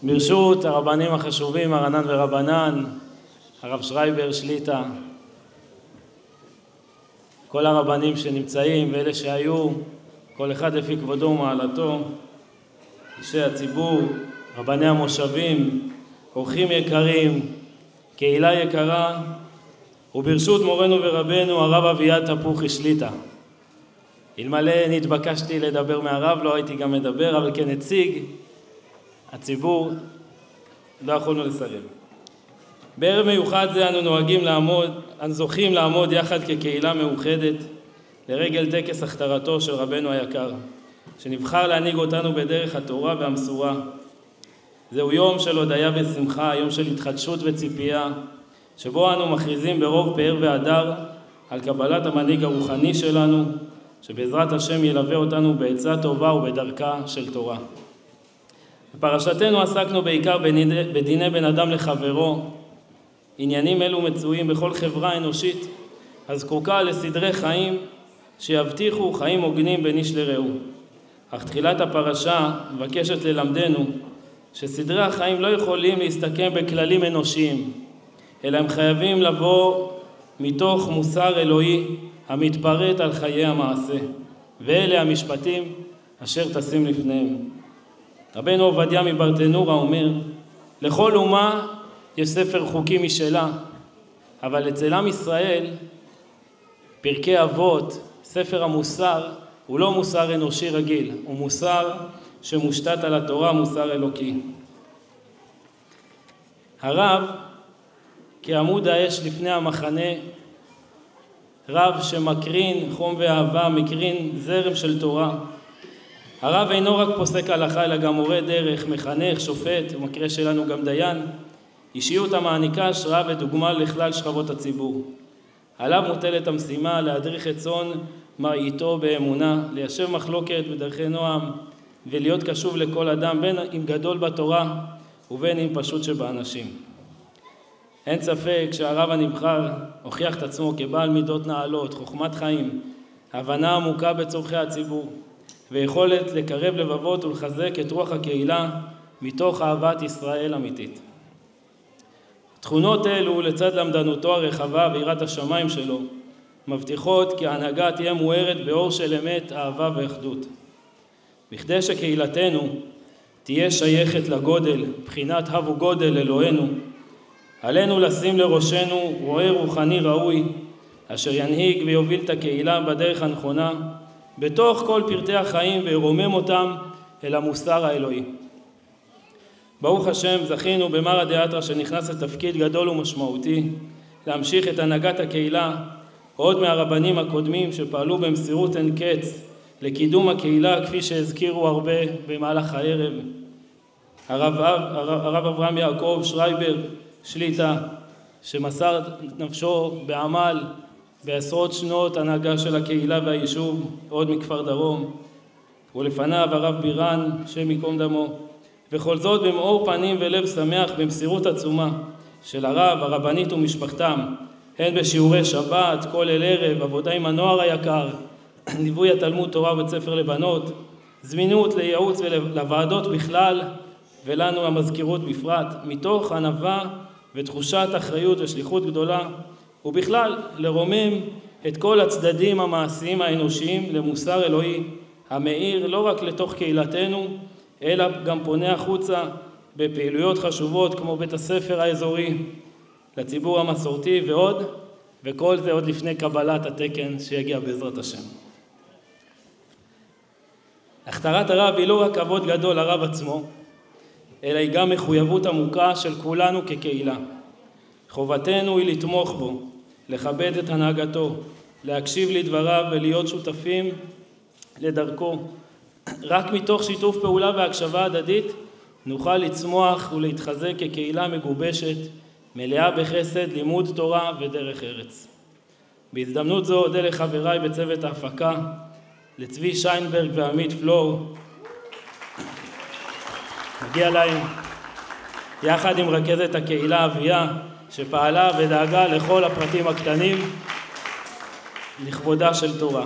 ברשות הרבנים החשובים, הרנן ורבנן, הרב שרייבר שליטה, כל הרבנים שנמצאים ואלה שהיו, כל אחד לפי כבודו ומעלתו, אישי הציבור, רבני המושבים, אורחים יקרים, קהילה יקרה, וברשות מורנו ורבנו הרב אביעד תפוחי שליטה. אלמלא נתבקשתי לדבר מהרב, לא הייתי גם מדבר, אבל כנציג הציבור לא יכולנו לסרב. בערב מיוחד זה אנו זוכים לעמוד יחד כקהילה מאוחדת לרגל טקס הכתרתו של רבנו היקר, שנבחר להנהיג אותנו בדרך התורה והמסורה. זהו יום של הודיה ושמחה, יום של התחדשות וציפייה, שבו אנו מכריזים ברוב פאר והדר על קבלת המנהיג הרוחני שלנו, שבעזרת השם ילווה אותנו בעצה טובה ובדרכה של תורה. בפרשתנו עסקנו בעיקר בדיני בין אדם לחברו. עניינים אלו מצויים בכל חברה אנושית הזקוקה לסדרי חיים שיבטיחו חיים הוגנים בין איש לרעהו. אך תחילת הפרשה מבקשת ללמדנו שסדרי החיים לא יכולים להסתכם בכללים אנושיים, אלא הם חייבים לבוא מתוך מוסר אלוהי המתפרט על חיי המעשה, ואלה המשפטים אשר תשים לפניהם. רבנו עובדיה מברטנורה אומר, לכל אומה יש ספר חוקים משלה, אבל אצל עם ישראל פרקי אבות, ספר המוסר, הוא לא מוסר אנושי רגיל, הוא מוסר שמושתת על התורה, מוסר אלוקי. הרב כעמוד האש לפני המחנה, רב שמקרין חום ואהבה, מקרין זרם של תורה. הרב אינו רק פוסק הלכה, אלא גם מורה דרך, מחנך, שופט, במקרה שלנו גם דיין, אישיות המעניקה השראה ודוגמה לכלל שכבות הציבור. עליו מוטלת המשימה להדריך את צאן מרעיתו באמונה, ליישב מחלוקת בדרכי נועם, ולהיות קשוב לכל אדם, בין אם גדול בתורה ובין אם פשוט שבאנשים. אין ספק שהרב הנבחר הוכיח את עצמו כבעל מידות נעלות, חוכמת חיים, הבנה עמוקה בצורכי הציבור, ויכולת לקרב לבבות ולחזק את רוח הקהילה מתוך אהבת ישראל אמיתית. תכונות אלו לצד למדנותו הרחבה ויראת השמיים שלו, מבטיחות כי ההנהגה תהיה מוארת באור של אמת, אהבה ואחדות. בכדי שקהילתנו תהיה שייכת לגודל, בחינת הבו גודל אלוהינו, עלינו לשים לראשנו רועה רוחני ראוי, אשר ינהיג ויוביל את הקהילה בדרך הנכונה, בתוך כל פרטי החיים וירומם אותם אל המוסר האלוהי. ברוך השם, זכינו במרא דאתרא שנכנס לתפקיד גדול ומשמעותי, להמשיך את הנהגת הקהילה עוד מהרבנים הקודמים שפעלו במסירות אין קץ לקידום הקהילה, כפי שהזכירו הרבה במהלך הערב. הרב אברהם יעקב שרייבר שליטה, שמסר נפשו בעמל בעשרות שנות הנהגה של הקהילה והיישוב, עוד מכפר דרום, ולפניו הרב בירן, שם ייקום דמו, וכל זאת במאור פנים ולב שמח במסירות עצומה של הרב, הרבנית ומשפחתם, הן בשיעורי שבת, כל אל ערב, עבודה עם הנוער היקר, ליווי התלמוד תורה ובית ספר לבנות, זמינות לייעוץ ולוועדות בכלל, ולנו המזכירות בפרט, מתוך ענווה ותחושת אחריות ושליחות גדולה, ובכלל לרומם את כל הצדדים המעשיים האנושיים למוסר אלוהי, המאיר לא רק לתוך קהילתנו, אלא גם פונה החוצה בפעילויות חשובות כמו בית הספר האזורי, לציבור המסורתי ועוד, וכל זה עוד לפני קבלת התקן שיגיע בעזרת השם. הכתרת הרב היא לא רק כבוד גדול לרב עצמו, אלא היא גם מחויבות עמוקה של כולנו כקהילה. חובתנו היא לתמוך בו, לכבד את הנהגתו, להקשיב לדבריו ולהיות שותפים לדרכו. רק מתוך שיתוף פעולה והקשבה הדדית נוכל לצמוח ולהתחזק כקהילה מגובשת, מלאה בחסד, לימוד תורה ודרך ארץ. בהזדמנות זו אודה לחבריי בצוות ההפקה, לצבי שיינברג ועמית פלור. מגיע להם, יחד עם רכזת הקהילה אביה, שפעלה ודאגה לכל הפרטים הקטנים לכבודה של תורה.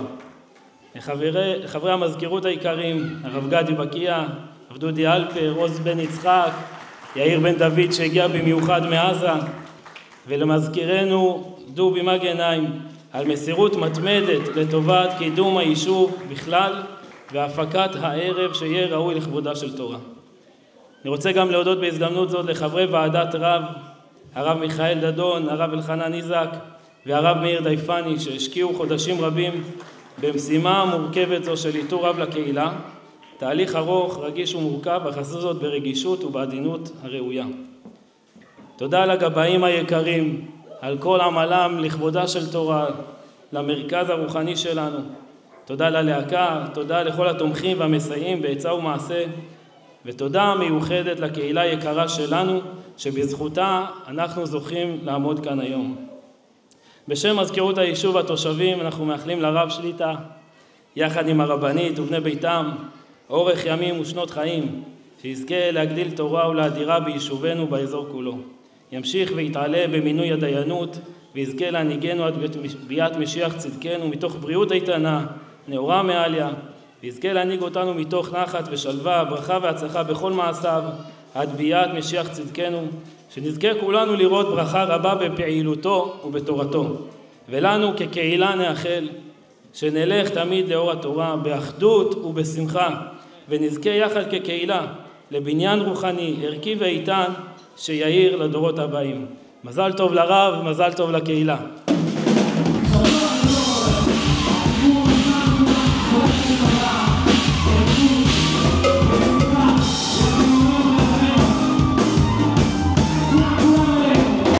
לחברי המזכירות העיקריים, הרב גדי בקיה, הרב דודי אלפר, עוז בן יצחק, יאיר בן דוד שהגיע במיוחד מעזה, ולמזכירנו דובי מגנהיים על מסירות מתמדת לטובת קידום היישוב בכלל והפקת הערב שיהיה ראוי לכבודה של תורה. אני רוצה גם להודות בהזדמנות זאת לחברי ועדת רב, הרב מיכאל דדון, הרב אלחנן איזק והרב מאיר דייפני, שהשקיעו חודשים רבים במשימה מורכבת זו של איתור רב לקהילה, תהליך ארוך, רגיש ומורכב, אך עשו זאת ברגישות ובעדינות הראויה. תודה לגבאים היקרים על כל עמלם לכבודה של תורה, למרכז הרוחני שלנו. תודה ללהקה, תודה לכל התומכים והמסייעים בעצה ומעשה, ותודה מיוחדת לקהילה היקרה שלנו, שבזכותה אנחנו זוכים לעמוד כאן היום. בשם מזכירות היישוב והתושבים אנחנו מאחלים לרב שליטה, יחד עם הרבנית ובני ביתם, אורך ימים ושנות חיים, שיזכה להגדיל תורה ולהדירה ביישובנו באזור כולו. ימשיך ויתעלה במינוי הדיינות, ויזכה להנהיגנו עד ביאת משיח צדקנו מתוך בריאות איתנה, נאורה מעליה, ויזכה להנהיג אותנו מתוך נחת ושלווה, ברכה והצלחה בכל מעשיו, עד ביאת משיח צדקנו, שנזכה כולנו לראות ברכה רבה בפעילותו ובתורתו. ולנו כקהילה נאחל שנלך תמיד לאור התורה באחדות ובשמחה, ונזכה יחד כקהילה לבניין רוחני, ערכי ואיתן, שיאיר לדורות הבאים. מזל טוב לרב, מזל טוב לקהילה.